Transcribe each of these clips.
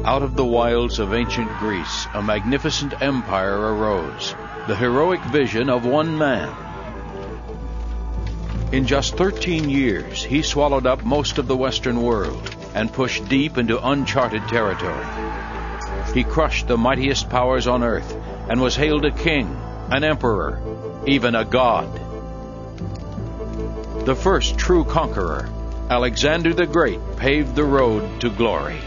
Out of the wilds of ancient Greece, a magnificent empire arose, the heroic vision of one man. In just 13 years, he swallowed up most of the Western world and pushed deep into uncharted territory. He crushed the mightiest powers on earth and was hailed a king, an emperor, even a god. The first true conqueror, Alexander the Great, paved the road to glory.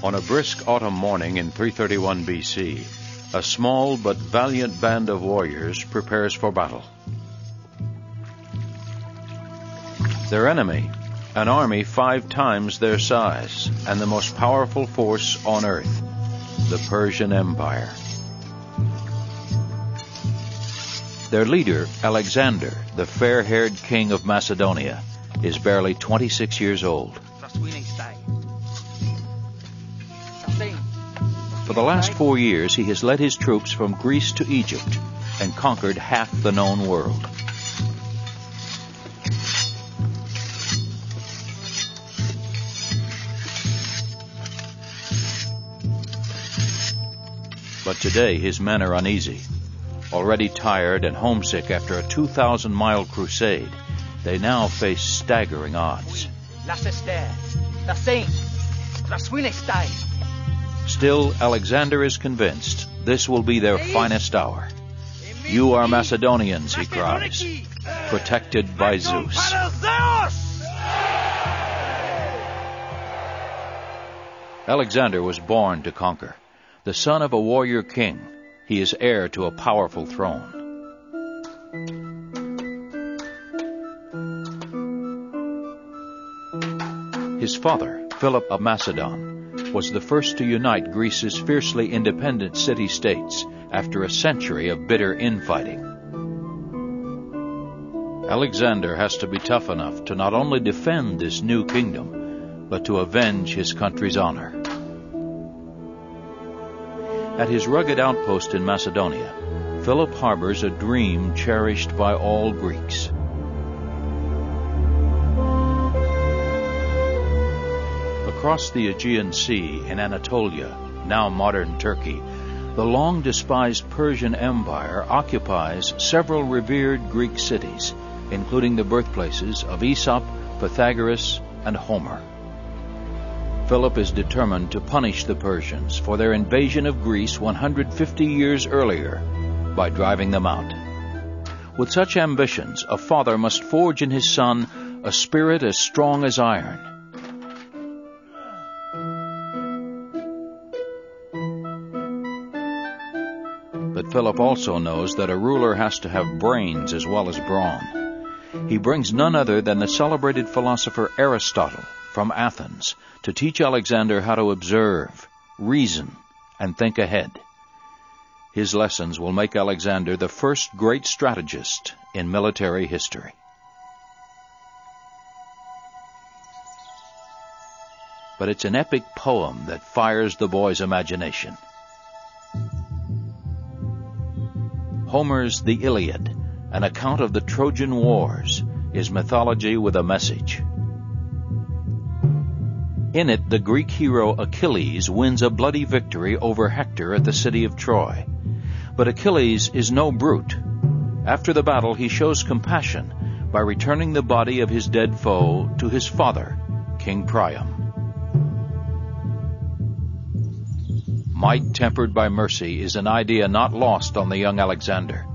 On a brisk autumn morning in 331 BC, a small but valiant band of warriors prepares for battle. Their enemy, an army 5 times their size and the most powerful force on earth, the Persian Empire. Their leader, Alexander, the fair-haired king of Macedonia, is barely 26 years old. For the last 4 years, he has led his troops from Greece to Egypt and conquered half the known world. But today his men are uneasy. Already tired and homesick after a 2,000-mile crusade, they now face staggering odds. Still, Alexander is convinced this will be their finest hour. "You are Macedonians," he cries, "protected by Zeus." Alexander was born to conquer. The son of a warrior king, he is heir to a powerful throne. His father, Philip of Macedon, was the first to unite Greece's fiercely independent city-states after a century of bitter infighting. Alexander has to be tough enough to not only defend this new kingdom, but to avenge his country's honor. At his rugged outpost in Macedonia, Philip harbors a dream cherished by all Greeks. Across the Aegean Sea in Anatolia, now modern Turkey, the long-despised Persian Empire occupies several revered Greek cities, including the birthplaces of Aesop, Pythagoras, and Homer. Philip is determined to punish the Persians for their invasion of Greece 150 years earlier by driving them out. With such ambitions, a father must forge in his son a spirit as strong as iron. But Philip also knows that a ruler has to have brains as well as brawn. He brings none other than the celebrated philosopher Aristotle from Athens to teach Alexander how to observe, reason, and think ahead. His lessons will make Alexander the first great strategist in military history. But it's an epic poem that fires the boy's imagination. Homer's The Iliad, an account of the Trojan Wars, is mythology with a message. In it, the Greek hero Achilles wins a bloody victory over Hector at the city of Troy. But Achilles is no brute. After the battle, he shows compassion by returning the body of his dead foe to his father, King Priam. Might tempered by mercy is an idea not lost on the young Alexander.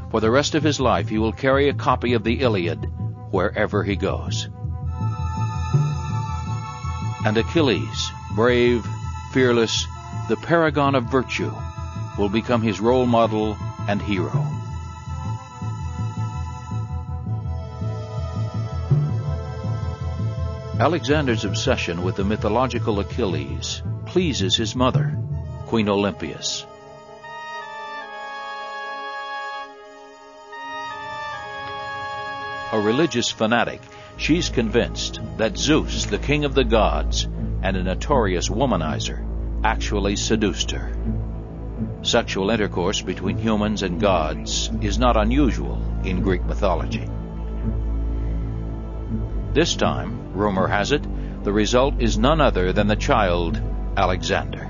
For the rest of his life, he will carry a copy of the Iliad wherever he goes. And Achilles, brave, fearless, the paragon of virtue, will become his role model and hero. Alexander's obsession with the mythological Achilles pleases his mother, Queen Olympias. A religious fanatic, she's convinced that Zeus, the king of the gods, and a notorious womanizer, actually seduced her. Sexual intercourse between humans and gods is not unusual in Greek mythology. This time, rumor has it, the result is none other than the child Alexander.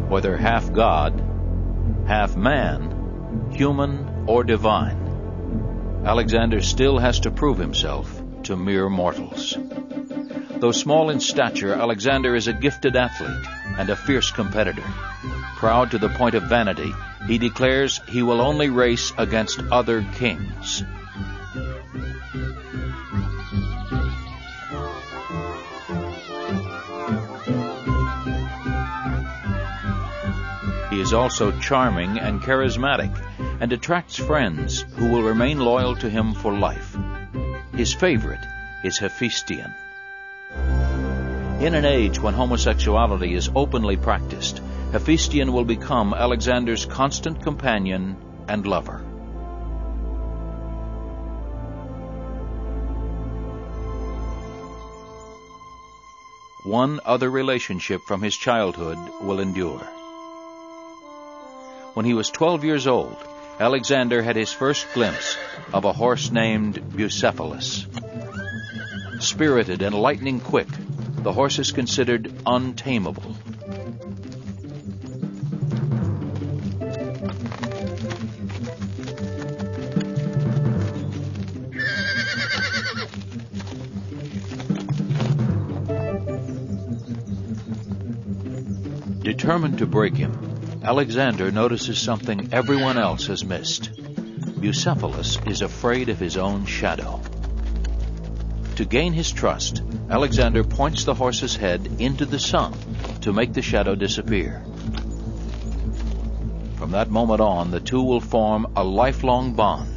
Whether half god, half man, human or divine, Alexander still has to prove himself to mere mortals. Though small in stature, Alexander is a gifted athlete and a fierce competitor. Proud to the point of vanity, he declares he will only race against other kings. He is also charming and charismatic, and attracts friends who will remain loyal to him for life. His favorite is Hephaestion. In an age when homosexuality is openly practiced, Hephaestion will become Alexander's constant companion and lover. One other relationship from his childhood will endure. When he was 12 years old, Alexander had his first glimpse of a horse named Bucephalus. Spirited and lightning quick, the horse is considered untamable. Determined to break him, Alexander notices something everyone else has missed. Bucephalus is afraid of his own shadow. To gain his trust, Alexander points the horse's head into the sun to make the shadow disappear. From that moment on, the two will form a lifelong bond,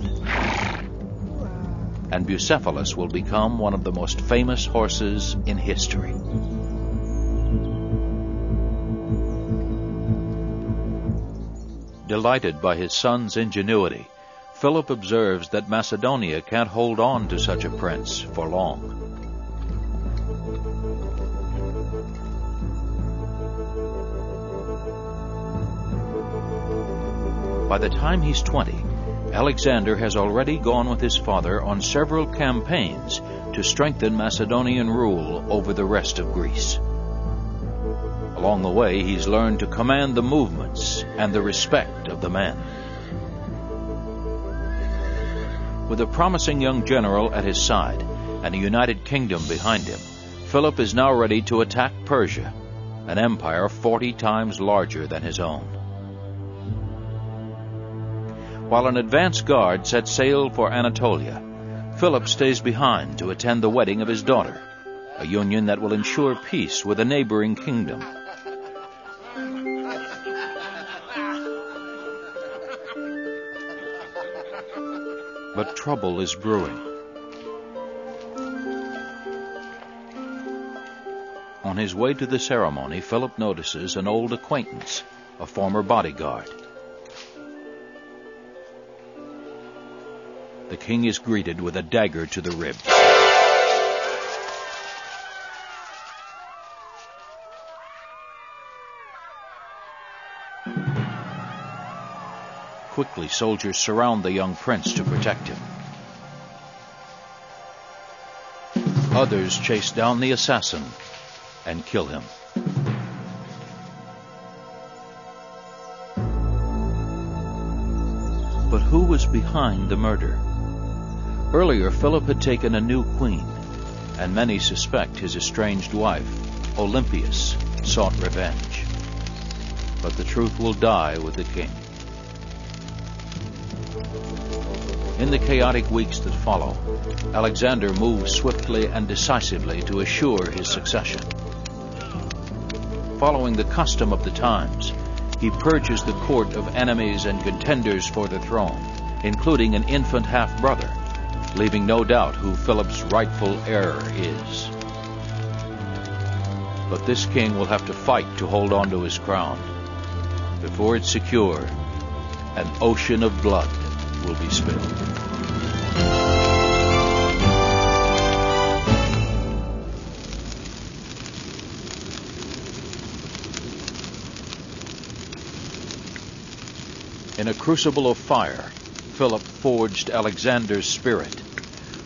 and Bucephalus will become one of the most famous horses in history. Delighted by his son's ingenuity, Philip observes that Macedonia can't hold on to such a prince for long. By the time he's 20, Alexander has already gone with his father on several campaigns to strengthen Macedonian rule over the rest of Greece. Along the way, he's learned to command the movements and the respect of the men. With a promising young general at his side and a united kingdom behind him, Philip is now ready to attack Persia, an empire 40 times larger than his own. While an advance guard sets sail for Anatolia, Philip stays behind to attend the wedding of his daughter, a union that will ensure peace with a neighboring kingdom. But trouble is brewing. On his way to the ceremony, Philip notices an old acquaintance, a former bodyguard. The king is greeted with a dagger to the ribs. Quickly, soldiers surround the young prince to protect him. Others chase down the assassin and kill him. But who was behind the murder? Earlier, Philip had taken a new queen, and many suspect his estranged wife, Olympias, sought revenge. But the truth will die with the king. In the chaotic weeks that follow, Alexander moves swiftly and decisively to assure his succession. Following the custom of the times, he purges the court of enemies and contenders for the throne, including an infant half-brother, leaving no doubt who Philip's rightful heir is. But this king will have to fight to hold on to his crown. Before it's secure, an ocean of blood will be spilled. In a crucible of fire, Philip forged Alexander's spirit,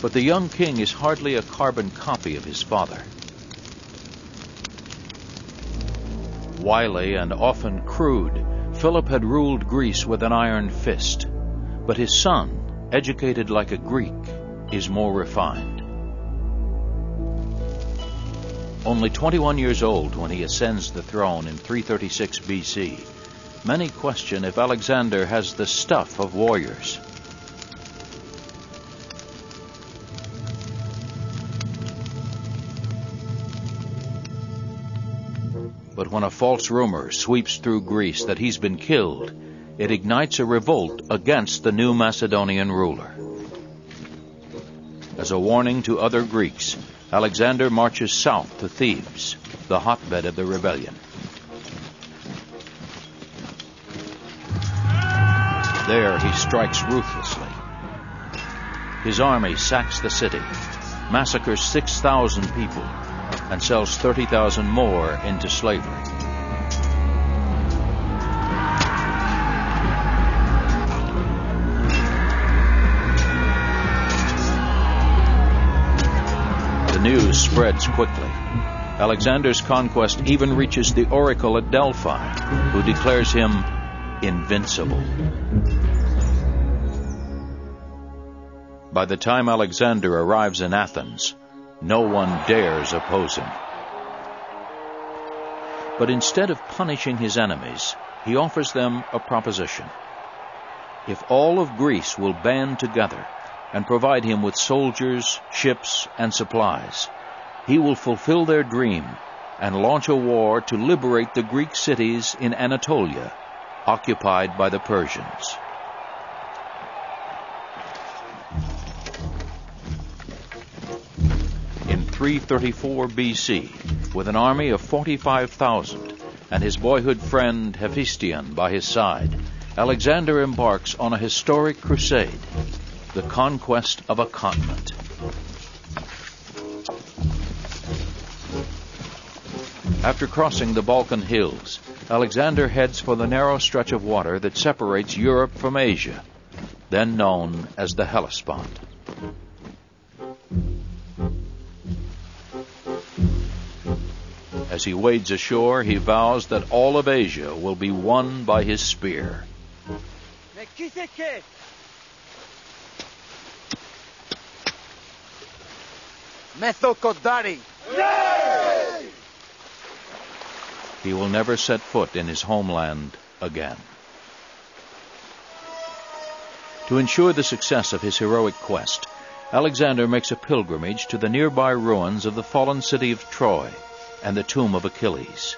but the young king is hardly a carbon copy of his father. Wily and often crude, Philip had ruled Greece with an iron fist, but his son, educated like a Greek, is more refined. Only 21 years old when he ascends the throne in 336 BC, many question if Alexander has the stuff of warriors. But when a false rumor sweeps through Greece that he's been killed, it ignites a revolt against the new Macedonian ruler. As a warning to other Greeks, Alexander marches south to Thebes, the hotbed of the rebellion. There he strikes ruthlessly. His army sacks the city, massacres 6,000 people, and sells 30,000 more into slavery. The news spreads quickly. Alexander's conquest even reaches the oracle at Delphi, who declares him invincible. By the time Alexander arrives in Athens, no one dares oppose him. But instead of punishing his enemies, he offers them a proposition. If all of Greece will band together and provide him with soldiers, ships, and supplies, he will fulfill their dream and launch a war to liberate the Greek cities in Anatolia, occupied by the Persians. In 334 BC, with an army of 45,000 and his boyhood friend Hephaestion by his side, Alexander embarks on a historic crusade, the conquest of a continent. After crossing the Balkan hills, Alexander heads for the narrow stretch of water that separates Europe from Asia, then known as the Hellespont. As he wades ashore, he vows that all of Asia will be won by his spear. He will never set foot in his homeland again. To ensure the success of his heroic quest, Alexander makes a pilgrimage to the nearby ruins of the fallen city of Troy and the tomb of Achilles.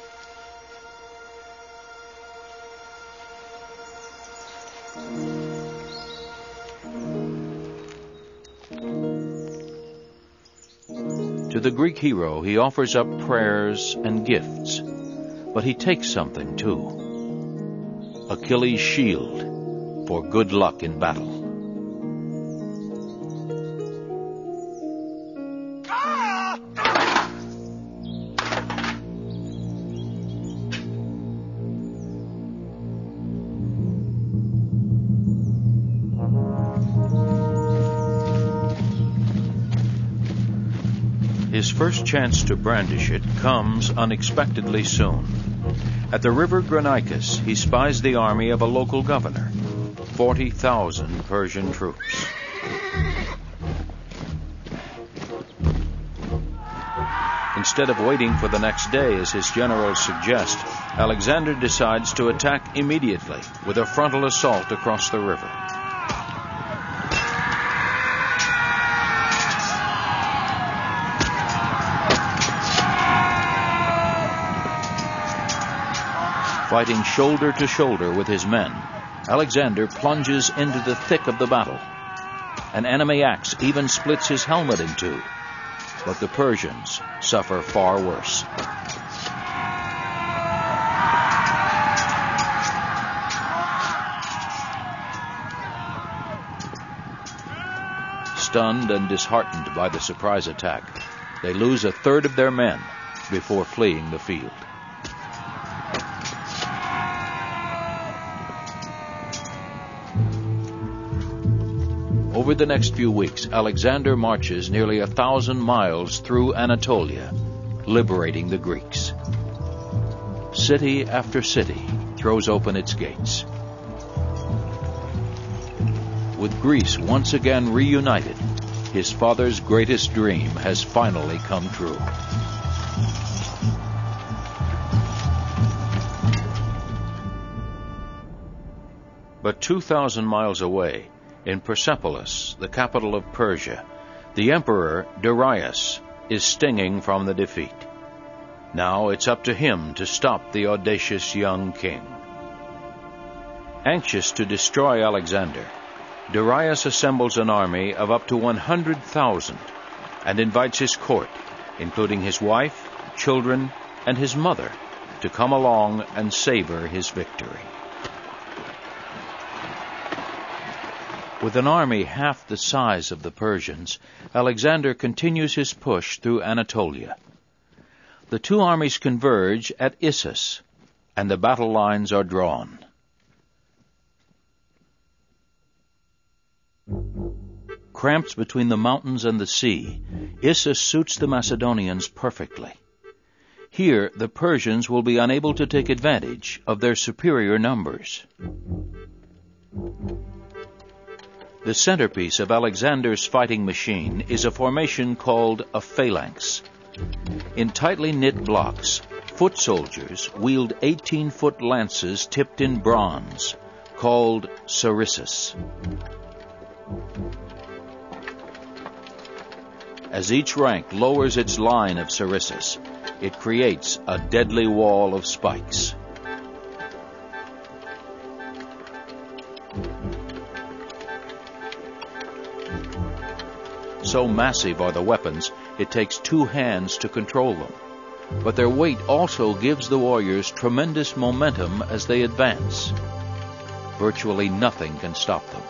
To the Greek hero, he offers up prayers and gifts, but he takes something too: Achilles' shield for good luck in battle. His first chance to brandish it comes unexpectedly soon. At the river Granicus, he spies the army of a local governor, 40,000 Persian troops. Instead of waiting for the next day, as his generals suggest, Alexander decides to attack immediately with a frontal assault across the river. Fighting shoulder to shoulder with his men, Alexander plunges into the thick of the battle. An enemy axe even splits his helmet in two, but the Persians suffer far worse. Stunned and disheartened by the surprise attack, they lose a third of their men before fleeing the field. Over the next few weeks, Alexander marches nearly 1,000 miles through Anatolia, liberating the Greeks. City after city throws open its gates. With Greece once again reunited, his father's greatest dream has finally come true. But 2,000 miles away, in Persepolis, the capital of Persia, the emperor Darius is stinging from the defeat. Now it's up to him to stop the audacious young king. Anxious to destroy Alexander, Darius assembles an army of up to 100,000 and invites his court, including his wife, children, and his mother, to come along and savor his victory. With an army half the size of the Persians, Alexander continues his push through Anatolia. The two armies converge at Issus, and the battle lines are drawn. Cramped between the mountains and the sea, Issus suits the Macedonians perfectly. Here, the Persians will be unable to take advantage of their superior numbers. The centerpiece of Alexander's fighting machine is a formation called a phalanx. In tightly knit blocks, foot soldiers wield 18-foot lances tipped in bronze, called sarissas. As each rank lowers its line of sarissas, it creates a deadly wall of spikes. So massive are the weapons, it takes two hands to control them. But their weight also gives the warriors tremendous momentum as they advance. Virtually nothing can stop them.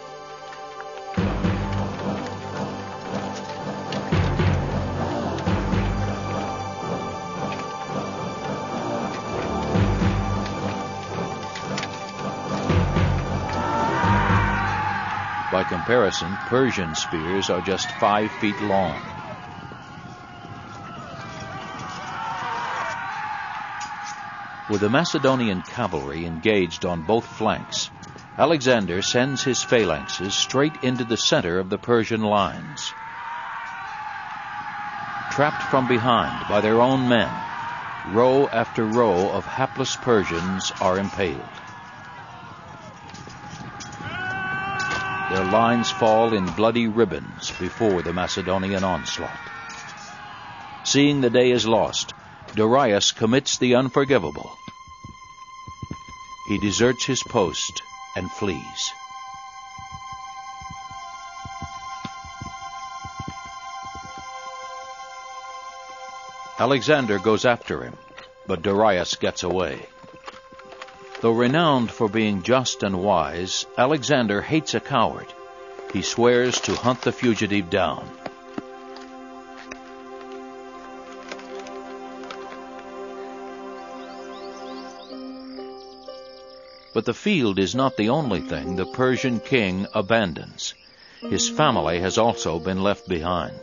By comparison, Persian spears are just 5 feet long. With the Macedonian cavalry engaged on both flanks, Alexander sends his phalanxes straight into the center of the Persian lines. Trapped from behind by their own men, row after row of hapless Persians are impaled. Their lines fall in bloody ribbons before the Macedonian onslaught. Seeing the day is lost, Darius commits the unforgivable. He deserts his post and flees. Alexander goes after him, but Darius gets away. Though renowned for being just and wise, Alexander hates a coward. He swears to hunt the fugitive down. But the field is not the only thing the Persian king abandons. His family has also been left behind.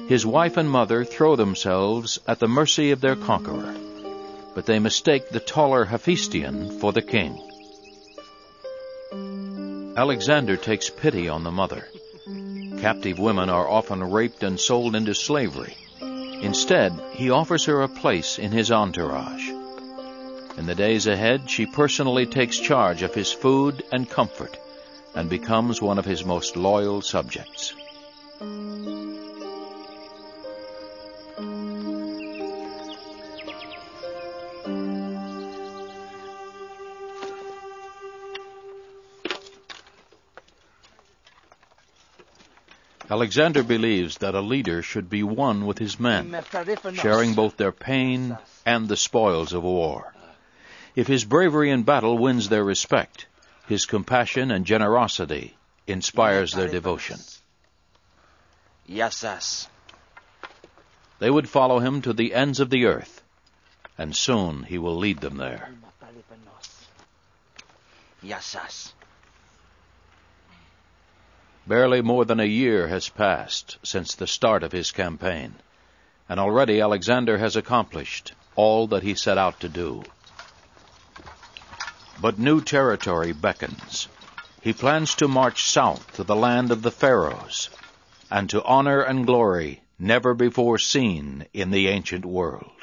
His wife and mother throw themselves at the mercy of their conqueror, but they mistake the taller Hephaestion for the king. Alexander takes pity on the mother. Captive women are often raped and sold into slavery. Instead, he offers her a place in his entourage. In the days ahead, she personally takes charge of his food and comfort and becomes one of his most loyal subjects. Alexander believes that a leader should be one with his men, sharing both their pain and the spoils of war. If his bravery in battle wins their respect, his compassion and generosity inspires their devotion. Yasas. They would follow him to the ends of the earth, and soon he will lead them there. Yasas. Barely more than a year has passed since the start of his campaign, and already Alexander has accomplished all that he set out to do. But new territory beckons. He plans to march south to the land of the Pharaohs, and to honor and glory never before seen in the ancient world.